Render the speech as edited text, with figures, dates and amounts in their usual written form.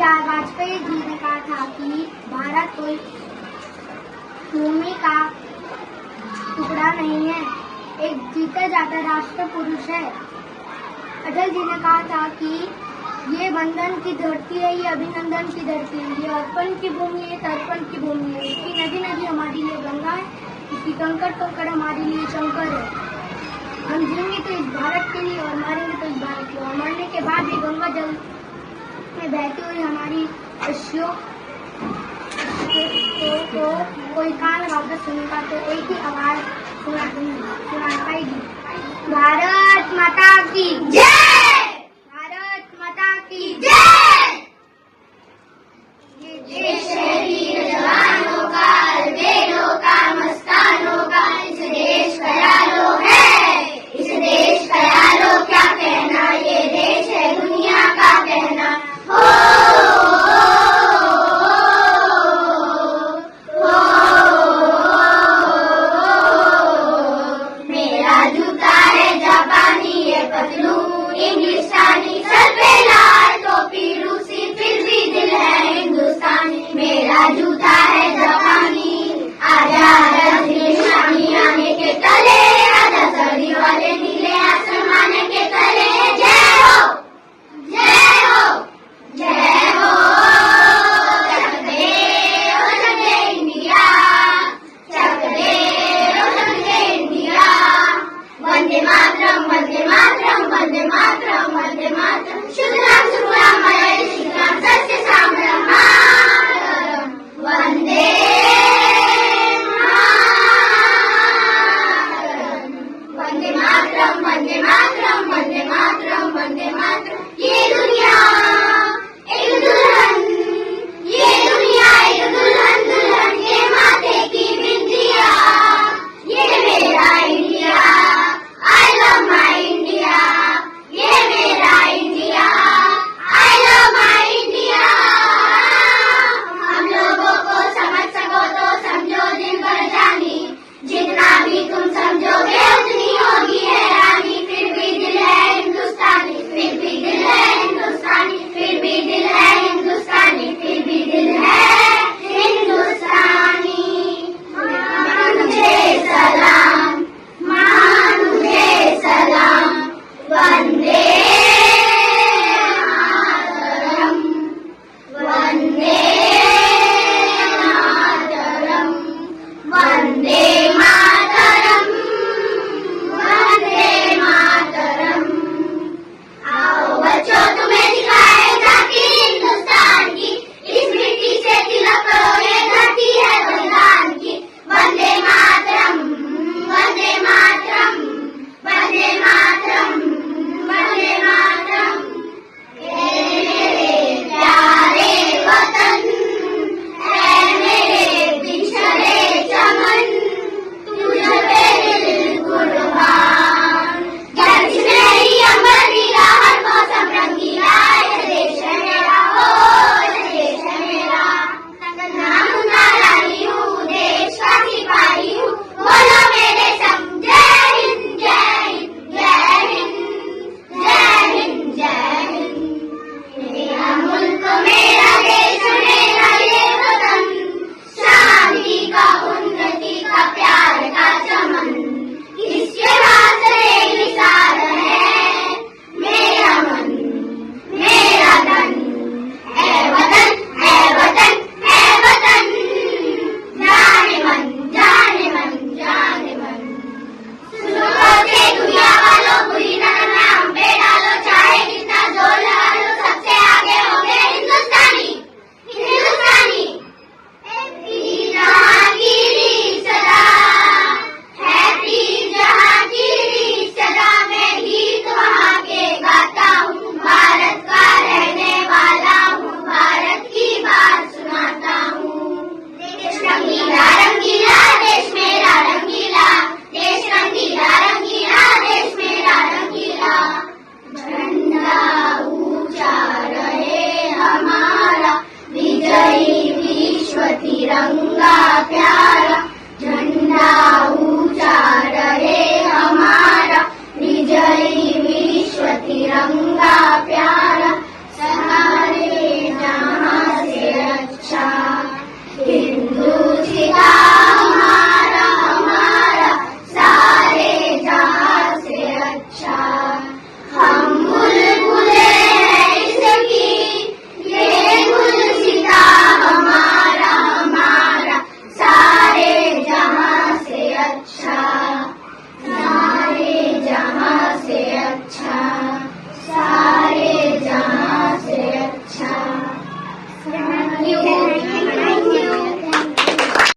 वाजपेयी जी ने कहा था कि भारत कोई भूमि का टुकड़ा नहीं है, एक जीता जाता राष्ट्र पुरुष है। अटल जी ने कहा था कि ये वंदन की धरती है, ये अभिनंदन की धरती है, ये अर्पण की भूमि है, तर्पण की भूमि है। इसकी नदी नदी हमारे लिए गंगा है, इसकी कंकड़ कंकड़ हमारे लिए शंकर है। हम जिएंगे तो इस भारत के लिए और मरेंगे तो इस भारत के लिए। और मरने के बाद भी गंगा जल में बहती हुई हमारी अश्यों को कोई कान लगाकर सुनेगा तो एक ही आवाज सुनाई पाएगी। भारत माता की जय, भारत माता की जय। ये देश है वीर जवानों का, अलबेलों का, मस्तानों का, इस देश का यारो है, इस देश का यारो क्या कहना, ये देश है दुनिया का कहना। मेरा जूता है जापानी, ये पतलून इंग्लिस्तानी, सर पे लाल टोपी रूसी, फिर भी दिल है हिंदुस्तानी। मेरा जूता है जापानी, आजा आजा दिल शामी आने के तले, आजा सर्दी वाले नीले आसमान के तले। जय हो, जय हो, जय हो। चक दे इंडिया, चक दे इंडिया। वंदे मातरम, वंदे मातरम, वंदे मातरम, वंदे मातरम। शुद्धराम सुखराम मलय श्रीराम सत्य साम्राम मातरम। वंदे वंदे मातरम, वंदे मातरम, वंदे मातरम, वंदे मातरम। ये दुनिया एक दुल्हन, ये दुनिया एक दुल्हन, दुल्हन के माथे की बिंदिया। ये मेरा India, I love my India, ये मेरा India, I love my India. हम लोगों को समझ सको तो समझो दिल भर जानी, जितना भी तुम समझोगे उतनी होगी हैरानी। फिर भी दिल है हिंदुस्तानी, फिर भी दिल है हिंदुस्तानी, फिर भी दिल है हिंदुस्तानी, फिर भी दिल है हिंदुस्तानी। माँ तुझे सलाम, माँ तुझे सलाम। वंदे मातरम, वंदे मातरम, वंदे मातरम, वंदे मातरम। आओ बच्चों तुम्हें दिखाए झांकी हिंदुस्तान की, इस मिट्टी से तिलक करो ये धरती है बलिदान की। वंदे मातरम, वंदे मातरम, वंदे मातरम, वंदे मातरम। ए मेरे प्यारे वतन, ए मेरे बिछड़े चमन, तुझ पे दिल कुर्बान। गर्ज मेरी अंबर नीला, हर मौसम रंगीला, ये देश है मेरा, ओ ये देश है मेरा। नाम तारा ही हूँ, देश का सिपाही हूँ, बोलो मेरे संग जय हिंद, जय हिंद, जय हिंद, जय हिंद, जय हिंद। मेरा मुल्क, मेरा देश, मेरा ये वतन, शांति का, उन्नति का, प्यार का चमन, इसके वास्ते निसार है मेरा मन, मेरा तन। ऐ वतन, ऐ वतन, ऐ वतन, जाने मन, जाने मन, जाने मन। सुनो के दुनिया वालों, बुरी नजर में हम पे डालो, चाहे कितना जोर लगा लो, सबसे आगे होंगे हिंदुस्तानी, हिंदुस्तानी। हैप्पी जहाँ की सदा, हैप्पी जहाँ की सदा। मैं गीत वहाँ के गाता हूँ, भारत का रहने वाला हूँ, भारत की बात सुनाता हूँ। देश रंगीला रंगीला, देश मेरा रंगीला, देश रंगीला रंगीला, देश मेरा रंगीला। झंडा ऊंचा रहे हमारा, विजयी विश्व तिरंगा प्यारा। झंडा ऊंचा रहे हमारा, विजयी विश्व तिरंगा प्यारा।